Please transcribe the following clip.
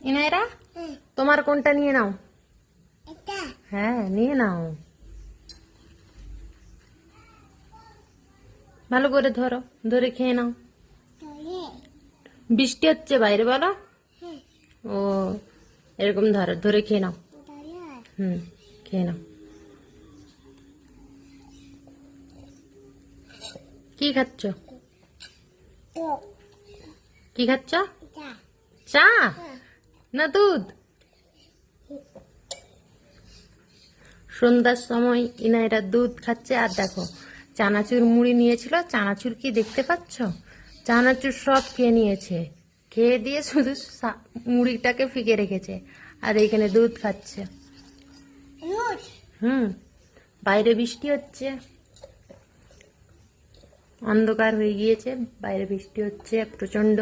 ইনায়রা, তোমার কোনটা নিয়ে নাও। হ্যাঁ, নিয়ে নাও, ভালো করে ধরো, ধরে খেয়ে নাও। বৃষ্টি হচ্ছে বাইরে, বলো। ও, এরকম ধরো, ধরে খেয়ে নাও। খেয়ে নাও। কি খাচ্ছ? কি খাচ্ছ? চা না দুধ? সন্ধ্যার সময় ইনায়রা দুধ খাচ্ছে। আর দেখো, চানাচুর মুড়ি নিয়েছিল। চানাচুর কি দেখতে পাচ্ছ? চানাচুর সব খেয়ে নিয়েছে। খেয়ে দিয়ে শুধু মুড়িটাকে ফিকে রেখেছে। আর এইখানে দুধ খাচ্ছে। বাইরে বৃষ্টি হচ্ছে, অন্ধকার হয়ে গিয়েছে, বাইরে বৃষ্টি হচ্ছে প্রচন্ড।